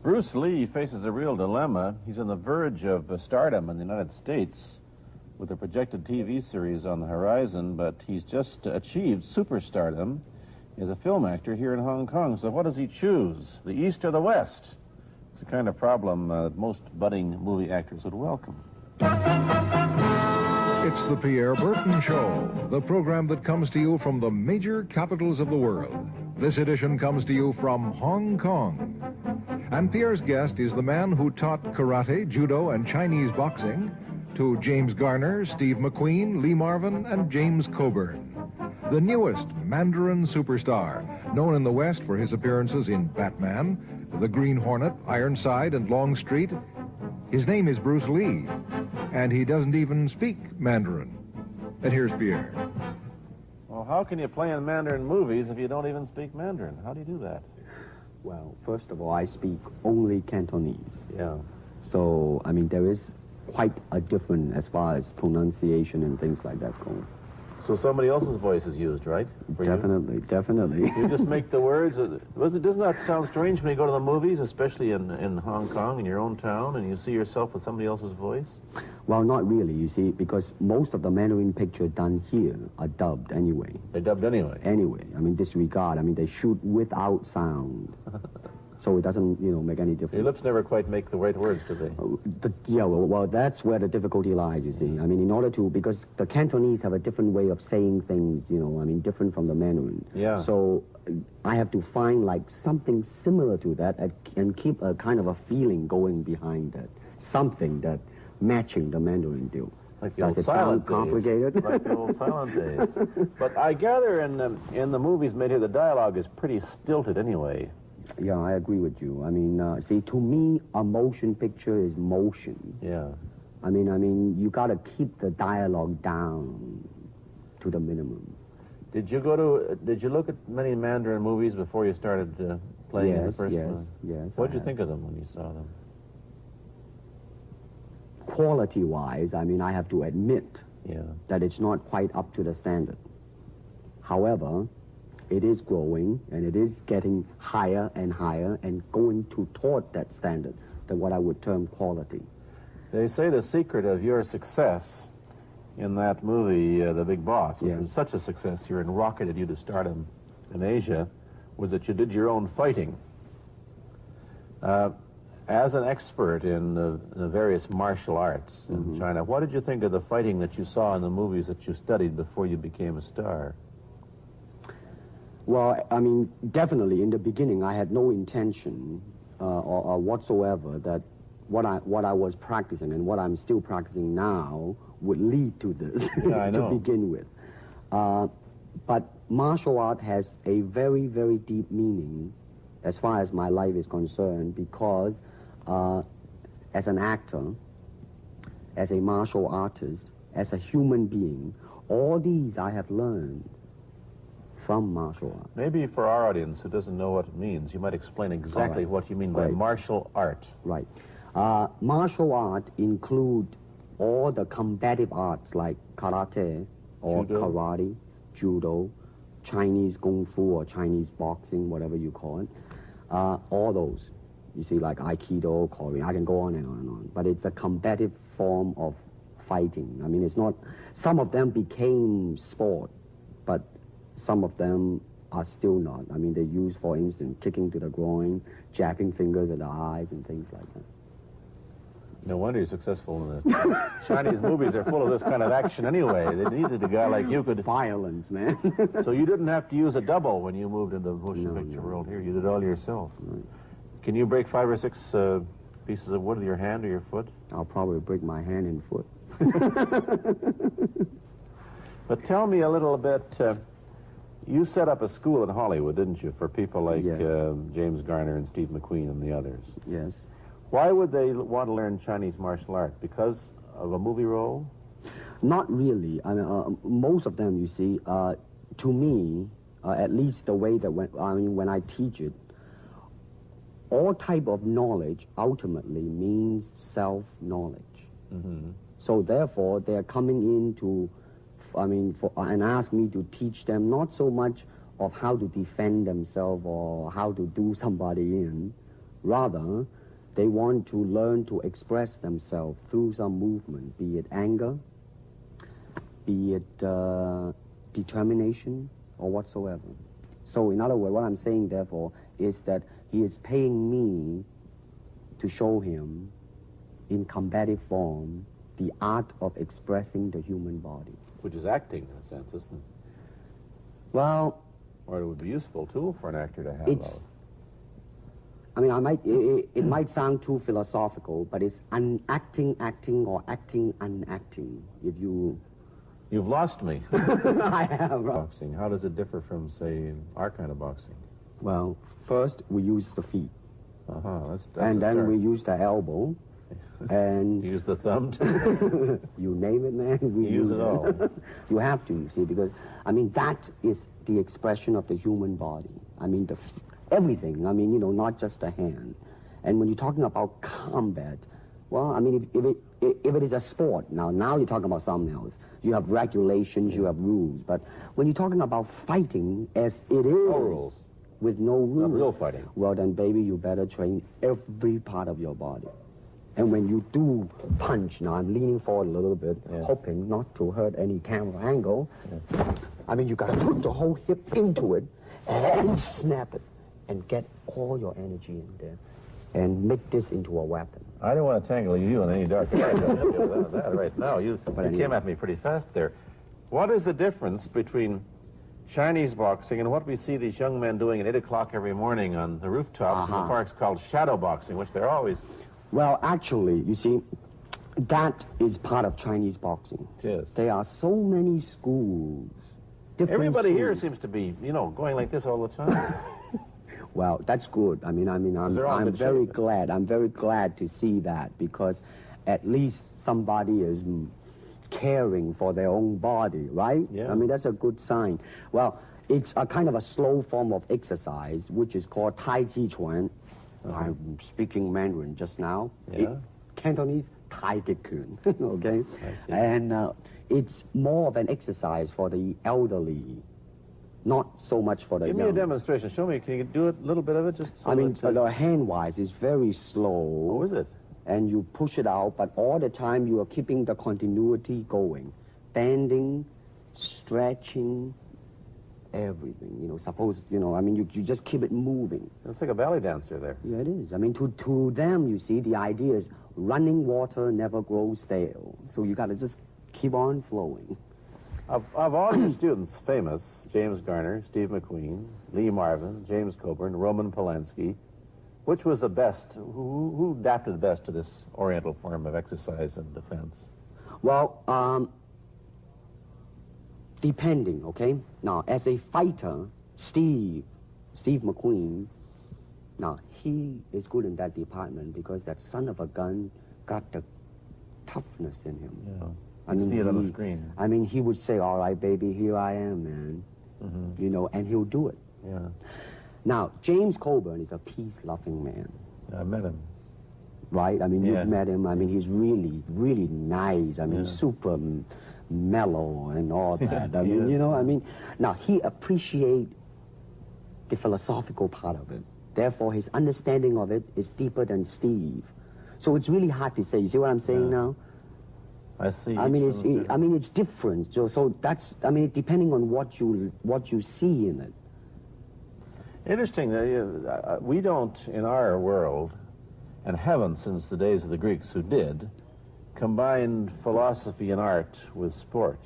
Bruce Lee faces a real dilemma. He's on the verge of stardom in the United States with a projected TV series on the horizon, but he's just achieved superstardom as a film actor here in Hong Kong. So what does he choose, the East or the West? It's a kind of problem that most budding movie actors would welcome. It's the Pierre Berton Show, the program that comes to you from the major capitals of the world. This edition comes to you from Hong Kong. And Pierre's guest is the man who taught karate, judo, and Chinese boxing to James Garner, Steve McQueen, Lee Marvin, and James Coburn. The newest Mandarin superstar, known in the West for his appearances in Batman, The Green Hornet, Ironside, and Longstreet. His name is Bruce Lee, and he doesn't even speak Mandarin. And here's Pierre. Well, how can you play in Mandarin movies if you don't even speak Mandarin? How do you do that? Well, first of all, I speak only Cantonese. Yeah. So, I mean, there is quite a difference as far as pronunciation and things like that go. So somebody else's voice is used, right? Definitely, definitely. You just make the words. Doesn't that sound strange when you go to the movies, especially in Hong Kong, in your own town, and you see yourself with somebody else's voice? Well, not really, you see, because most of the Mandarin pictures done here are dubbed anyway. They're dubbed anyway? Anyway. I mean, disregard. I mean, they shoot without sound. So it doesn't, make any difference. Your lips never quite make the right words, do they? Yeah, well, that's where the difficulty lies, you see. I mean, in order to, because the Cantonese have a different way of saying things, different from the Mandarin. Yeah. So I have to find, like, something similar to that and keep a kind of a feeling going behind that. Something that matching the Mandarin deal. Like the Does old it silent sound complicated? days. Like the old silent days. But I gather in the movies made here, the dialogue is pretty stilted anyway. Yeah, I agree with you. I mean, see, to me, a motion picture is motion. Yeah. I mean, you got to keep the dialogue down to the minimum. Did you look at many Mandarin movies before you started playing in the first one? Yes. What did you think of them when you saw them? Quality-wise, I mean, I have to admit that it's not quite up to the standard. However, it is growing, and it is getting higher and higher and going toward that standard, that what I would term quality. They say the secret of your success in that movie, The Big Boss, which was such a success here and rocketed you to stardom in Asia, was that you did your own fighting. As an expert in the various martial arts in China, what did you think of the fighting that you saw in the movies that you studied before you became a star? Well, I mean, definitely in the beginning, I had no intention or whatsoever that what I was practicing and what I'm still practicing now would lead to this to begin with. But martial art has a very, very deep meaning as far as my life is concerned, because as an actor, as a martial artist, as a human being, all these I have learned from martial art. Maybe for our audience who doesn't know what it means, you might explain exactly what you mean by martial art. Right. Martial art include all the combative arts like karate or karate, judo, Chinese kung fu or Chinese boxing, whatever you call it. All those. You see, like Aikido, Korean, I can go on and on and on. But it's a combative form of fighting. I mean, it's not, some of them became sport, but some of them are still not. I mean, they use, for instance, kicking to the groin, jabbing fingers at the eyes, and things like that. No wonder you're successful in the Chinese movies are full of this kind of action anyway. They needed a guy like you could... Violence, man. So you didn't have to use a double when you moved into the motion picture world here. You did it all yourself. Right. Can you break 5 or 6 pieces of wood with your hand or your foot? I'll probably break my hand and foot. But tell me a little bit... you set up a school in Hollywood, didn't you, for people like James Garner and Steve McQueen and the others? Yes. Why would they want to learn Chinese martial art? Because of a movie role? Not really. I mean, most of them, you see, to me, at least the way that when I teach it, all type of knowledge ultimately means self-knowledge. So therefore, they're coming in to, and ask me to teach them not so much of how to defend themselves or how to do somebody in, Rather, they want to learn to express themselves through some movement, be it anger, be it determination, or whatsoever. So in other words, what I'm saying, therefore, is that he is paying me to show him, in combative form, the art of expressing the human body. Which is acting, in a sense, isn't it? Well, Or it would be a useful tool for an actor to have. it's, I mean, it might sound too philosophical, but it's unacting acting or acting unacting. If you, You've lost me. I have. Boxing, how does it differ from, say, our kind of boxing? Well, first we use the feet, That's and a then start. we use the elbow, and Use the thumb, too? you name it, man. We Use it all. You have to, you see, because, I mean, that is the expression of the human body. I mean, everything. I mean, you know, not just the hand. And when you're talking about combat, well, I mean, if it is a sport, now you're talking about something else. You have regulations, you have rules. But when you're talking about fighting as it is, rules. with no rules, real fighting. well, then, baby, you better train every part of your body. And when you do punch, now I'm leaning forward a little bit, hoping not to hurt any camera angle. I mean, you gotta put the whole hip into it and snap it and get all your energy in there and make this into a weapon. I don't want to tangle you in any dark path. I'll help you with that right now. You anyway. came at me pretty fast there. What is the difference between Chinese boxing and what we see these young men doing at 8 o'clock every morning on the rooftops in the parks called shadow boxing, which they're always... Well, actually, you see, that is part of Chinese boxing. It is. There are so many schools. Different Everybody here schools. seems to be, you know, going like this all the time. Well, that's good. I'm They're all in I'm good very shape. glad. I'm very glad to see that, because at least somebody is caring for their own body, right? Yeah. I mean, that's a good sign. Well, it's a kind of a slow form of exercise, which is called Tai Chi Chuan. I'm speaking Mandarin just now. Yeah. Cantonese, Tai Chi Kun, okay? I see. And it's more of an exercise for the elderly, not so much for the Give me young. a demonstration. Show me. Can you do a little bit of it? Just so I mean, that, the hand-wise is very slow. oh, is it? And you push it out, but all the time you are keeping the continuity going. Bending, stretching, everything. You know, suppose, you know, I mean, you just keep it moving. It's like a ballet dancer there. Yeah, it is. I mean, to them, you see, the idea is running water never grows stale. So you got to just keep on flowing. Of all your students, famous, James Garner, Steve McQueen, Lee Marvin, James Coburn, Roman Polanski, which was the best? Who adapted best to this Oriental form of exercise and defense? Well, depending, okay? Now, as a fighter, Steve McQueen, now, he is good in that department because that son of a gun got the toughness in him. Yeah. I You mean, see it on the screen. I mean, he would say, all right, baby, here I am, man. You know, and he'll do it. Yeah. Now, James Coburn is a peace-loving man, I met him. right? I mean, Yeah. you've met him. I mean, he's really, really nice. I mean, Yeah. super mellow and all that. I he mean, you is. know, I mean, now, he appreciates the philosophical part of it. Therefore, his understanding of it is deeper than Steve. So it's really hard to say. You see what I'm saying now? I see. I mean, each one's different. it's different. So that's, I mean, depending on what you see in it. Interesting that we don't, in our world, and haven't since the days of the Greeks who did, combine philosophy and art with sport.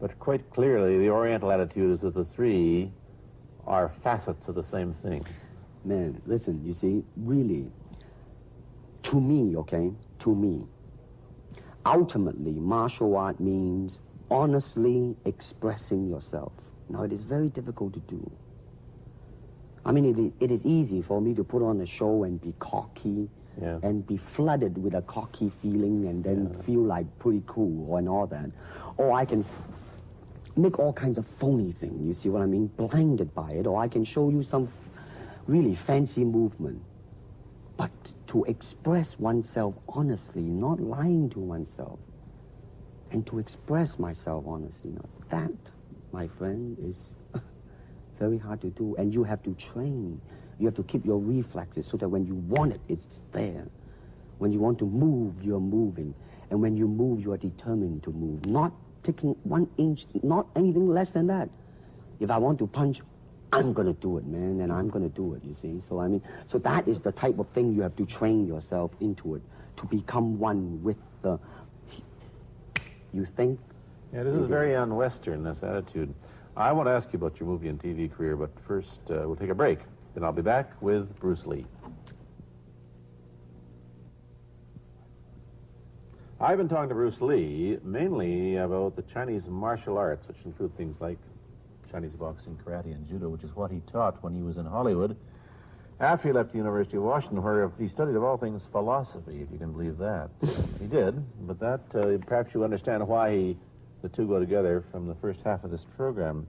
But quite clearly, the Oriental attitude is that the three are facets of the same things. Man, listen, you see, really, to me, okay, to me, ultimately, martial art means honestly expressing yourself. Now, it is very difficult to do. I mean, it is easy for me to put on a show and be cocky and be flooded with a cocky feeling and then feel like pretty cool and all that. Or I can make all kinds of phony things, you see what I mean, blinded by it. Or I can show you some really fancy movement. But to express oneself honestly, not lying to oneself, and to express myself honestly, now that, my friend, is very hard to do. And you have to train You have to keep your reflexes so that when you want it, it's there. When you want to move, you're moving. And when you move, you are determined to move. Not taking 1 inch, not anything less than that. If I want to punch, I'm going to do it, man, and I'm going to do it, you see. So, I mean, so that is the type of thing you have to train yourself into it, to become one with the, you think? Yeah, this is very un-Western, this attitude. I want to ask you about your movie and TV career, but first we'll take a break. Then I'll be back with Bruce Lee. I've been talking to Bruce Lee mainly about the Chinese martial arts, which include things like Chinese boxing, karate, and judo, which is what he taught when he was in Hollywood. After he left the University of Washington, where he studied, of all things, philosophy, if you can believe that. He did, but that, perhaps you understand why the two go together from the first half of this program.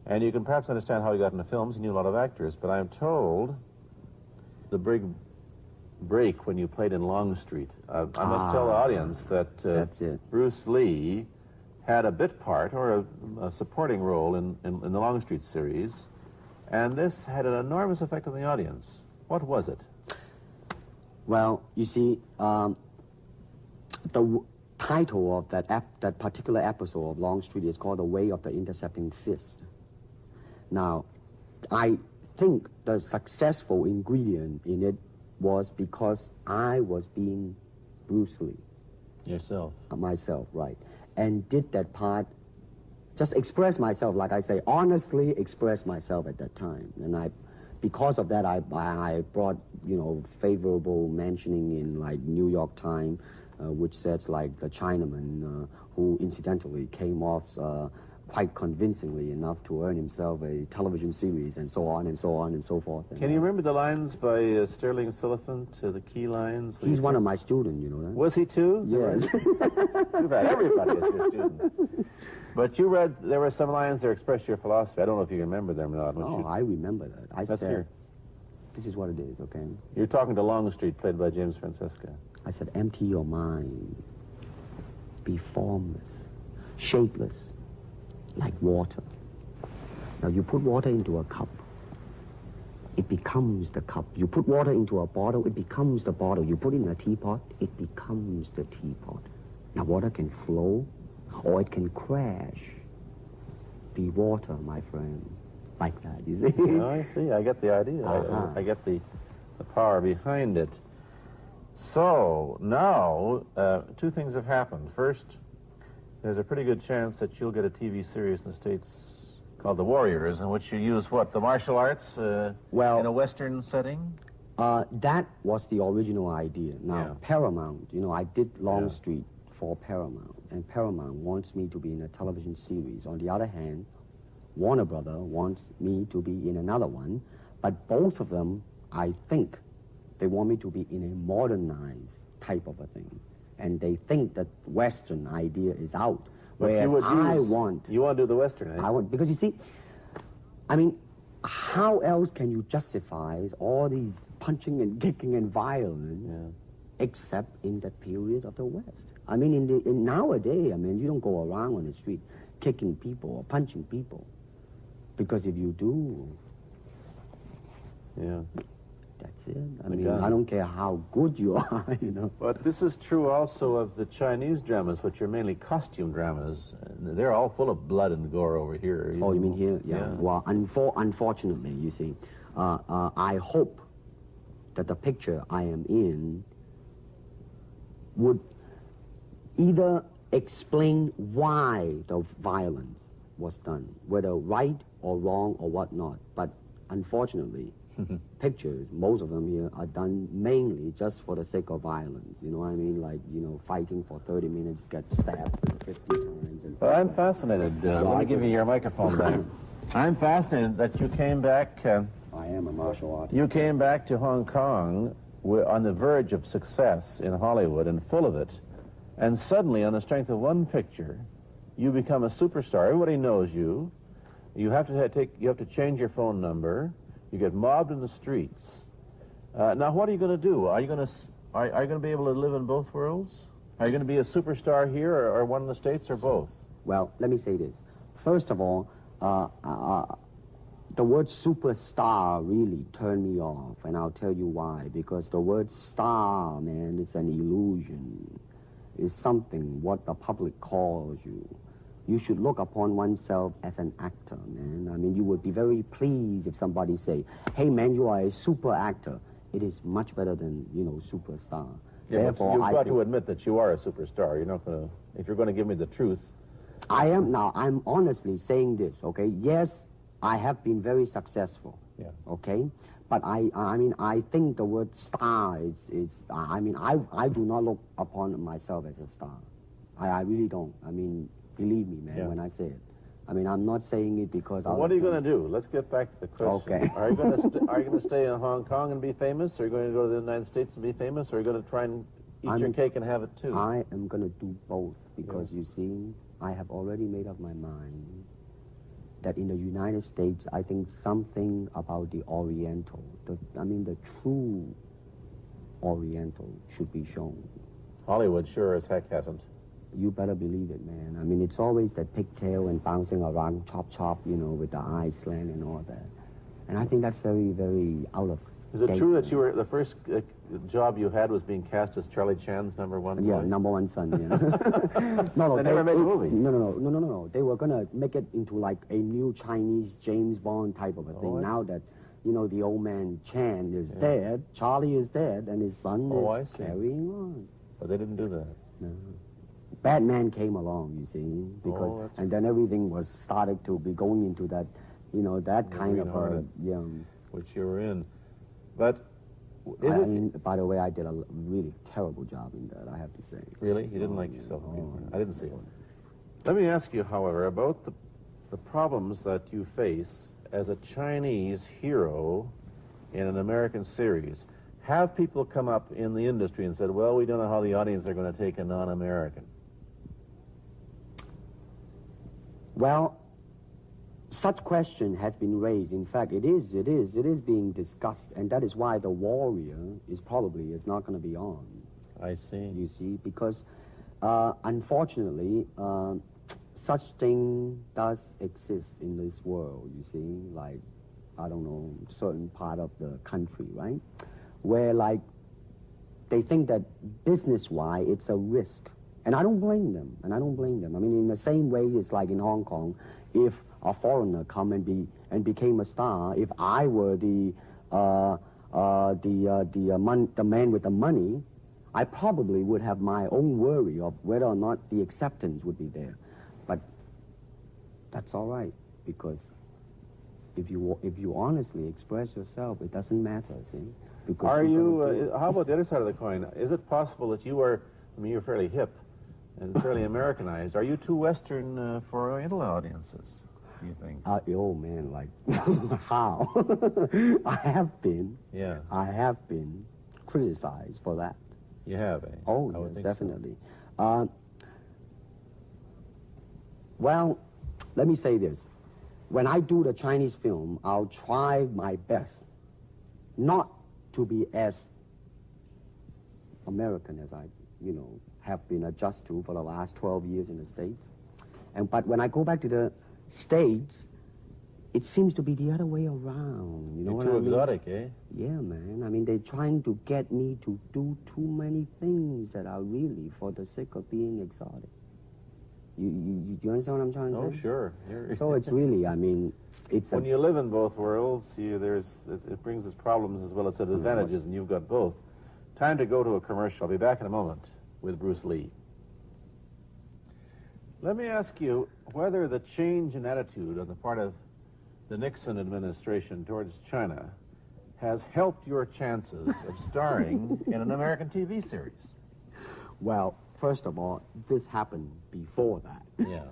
And you can perhaps understand how he got into films. He knew a lot of actors, but I'm told the big break when you played in Longstreet. I must tell the audience that That's it. Bruce Lee had a bit part or a supporting role in the Longstreet series, and this had an enormous effect on the audience. What was it? Well, you see, the title of that particular episode of Longstreet is called The Way of the Intercepting Fist. Now, I think the successful ingredient in it was because I was being Bruce Lee. Yourself. Myself, right. And did that part, just express myself, like I say, honestly express myself at that time. And because of that, I brought, you know, favorable mentioning in, like, New York Times, which says, like, the Chinaman, who incidentally came off quite convincingly enough to earn himself a television series, and so on and so on and so forth. Can you remember the lines by Sterling Sullivan, the key lines? He's one of my students, you know that? Was he too? Yes. You've had everybody as your student. But you read, there were some lines that expressed your philosophy. I don't know if you remember them or not. Oh, I remember that. I Let's said, hear. this is what it is, okay? You're talking to Longstreet, played by James Francesca. I said, empty your mind. Be formless, shapeless, like water. Now, you put water into a cup, it becomes the cup. You put water into a bottle, it becomes the bottle. You put it in a teapot, it becomes the teapot. Now, water can flow, or it can crash. Be water, my friend. Like that, you see? Oh, I see. I get the idea. I get the power behind it. So, now, two things have happened. First, there's a pretty good chance that you'll get a TV series in the States called The Warriors, in which you use, what, the martial arts in a Western setting? That was the original idea. Now, Yeah. Paramount, you know, I did Longstreet for Paramount, and Paramount wants me to be in a television series. On the other hand, Warner Brother wants me to be in another one, but both of them, I think, they want me to be in a modernized type of a thing. And they think that Western idea is out. But Whereas you would you want to do the Western, eh? I want, because you see, I mean, how else can you justify all these punching and kicking and violence except in the period of the West? I mean, in nowadays, I mean, you don't go around on the street kicking people or punching people. Because if you do, that's it. I mean, I don't care how good you are, you know. But this is true also of the Chinese dramas, which are mainly costume dramas. They're all full of blood and gore over here. Oh, you mean here? Yeah. Well, unfortunately, you see, I hope that the picture I am in would either explain why the violence was done, whether right or wrong or whatnot. But unfortunately, pictures, most of them here, are done mainly just for the sake of violence. You know what I mean? Like, you know, fighting for 30 minutes, get stabbed 50 times. And well, I'm fascinated. Let me give you your microphone back. I'm fascinated that you came back. I am a martial artist. You came back to Hong Kong on the verge of success in Hollywood and full of it. And suddenly, on the strength of one picture, you become a superstar. Everybody knows you. You have to change your phone number. You get mobbed in the streets. Now, what are you going to do? Are you going to be able to live in both worlds? Are you going to be a superstar here, or one in the States, or both? Well, let me say this. First of all, the word superstar really turned me off, and I'll tell you why. Because the word star, man, is an illusion. It's something what the public calls you. You should look upon oneself as an actor, man. I mean, you would be very pleased if somebody say, hey, man, you are a super actor. It is much better than, superstar. Yeah, Therefore, you've I got think- to admit that you are a superstar. You're not going to, if you're going to give me the truth. I am now. I'm honestly saying this, okay? Yes, I have been very successful. Yeah. Okay? But I think the word star I do not look upon myself as a star. I really don't. I mean, believe me, man, Yeah. when I say it. I mean, I'm not saying it because Well, what are you going to do? Let's get back to the question. Okay. Are you going to stay in Hong Kong and be famous? Or are you going to go to the United States and be famous? Or are you going to try and eat your cake and have it too? I am going to do both because, you see, I have already made up my mind that in the United States, I think something about the Oriental, the true Oriental should be shown. Hollywood sure as heck hasn't. You better believe it, man. I mean, it's always that pigtail and bouncing around, chop, with the eyes slant and all that. And I think that's very, very out of Is it date, true that man. you were the first job you had was being cast as Charlie Chan's number one Yeah, boy? number one son, yeah. No, They never made the movie. No. They were going to make it into like a new Chinese James Bond type of a thing. I see. Now that, the old man Chan is dead, Charlie is dead, and his son I is see. carrying on. But they didn't do that. No. Batman came along, you see, because that's and then everything was started to be going into that, that kind of green-hearted. Which you were in. But is I it mean, by the way, I did a really terrible job in that, I have to say. really? You didn't like yourself being there. I didn't see it. Let me ask you, however, about the problems that you face as a Chinese hero in an American series. Have people come up in the industry and said, well, we don't know how the audience are going to take a non-American? Well, such question has been raised. In fact, it is being discussed, and that is why The Warrior is not going to be on. I see. You see, because unfortunately, such thing does exist in this world. You see, like, I don't know, certain part of the country, right, where like they think that business-wise it's a risk. And I don't blame them, I mean, in the same way, it's like in Hong Kong, if a foreigner come and became a star, if I were the man with the money, I probably would have my own worry of whether or not the acceptance would be there. But that's all right, because if you honestly express yourself, it doesn't matter, see? Because Are you're gonna do you, how about the other side of the coin? Is it possible that you are, I mean, you're fairly hip and fairly Americanized. Are you too Western for Oriental audiences, do you think? Oh man, like how? I have been criticized for that. You have, eh? Oh, I would yes, think so. definitely. Well, let me say this. When I do the Chinese film, I'll try my best not to be as American as I, have been adjusted to for the last 12 years in the States. But when I go back to the States, it seems to be the other way around. You know You're what too I mean? exotic, eh? Yeah, man. I mean, they're trying to get me to do too many things that are really for the sake of being exotic. You understand what I'm trying to Oh, say? sure. So it's really, I mean, it's When you live in both worlds, it brings its problems as well as its advantages, and you've got both. Time to go to a commercial. I'll be back in a moment with Bruce Lee. Let me ask you whether the change in attitude on the part of the Nixon administration towards China has helped your chances of starring in an American TV series. Well, first of all, this happened before that. Yeah.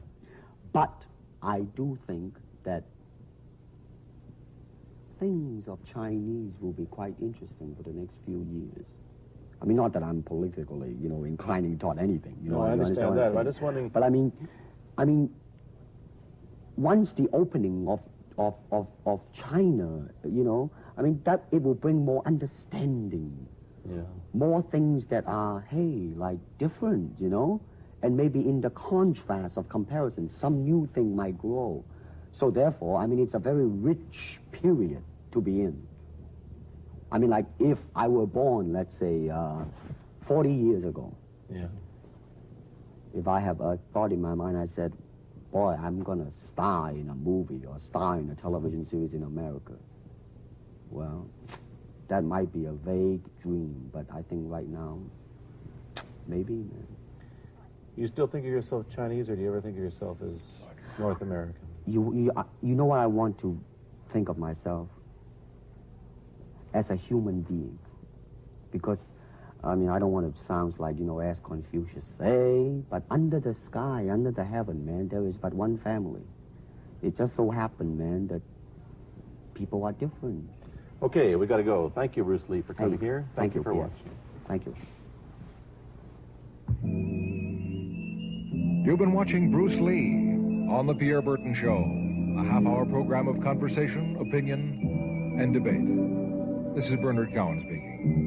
But I do think that things of Chinese will be quite interesting for the next few years. I mean, not that I'm politically, inclining toward anything. No, I understand what I'm that. I'm saying? just wondering. But I mean, once the opening of China, that it will bring more understanding. Yeah. More things that are, hey, like different, and maybe in the contrast of comparison, some new thing might grow. So therefore, I mean, it's a very rich period to be in. I mean, like if I were born, let's say, 40 years ago, Yeah. if I have a thought in my mind, I said, boy, I'm going to star in a movie or star in a television series in America. Well, that might be a vague dream, but I think right now, maybe, man. You still think of yourself Chinese, or do you ever think of yourself as North American? You know what I want to think of myself? As a human being. Because, I mean, I don't want to sound like, you know, as Confucius say, but under the sky, under the heaven, man, there is but one family. It just so happened, man, that people are different. Okay, we got to go. Thank you, Bruce Lee, for coming Hey, here. Thank you for Pierre. watching. Thank you. You've been watching Bruce Lee on The Pierre Burton Show, a half-hour program of conversation, opinion, and debate. This is Bernard Cowan speaking.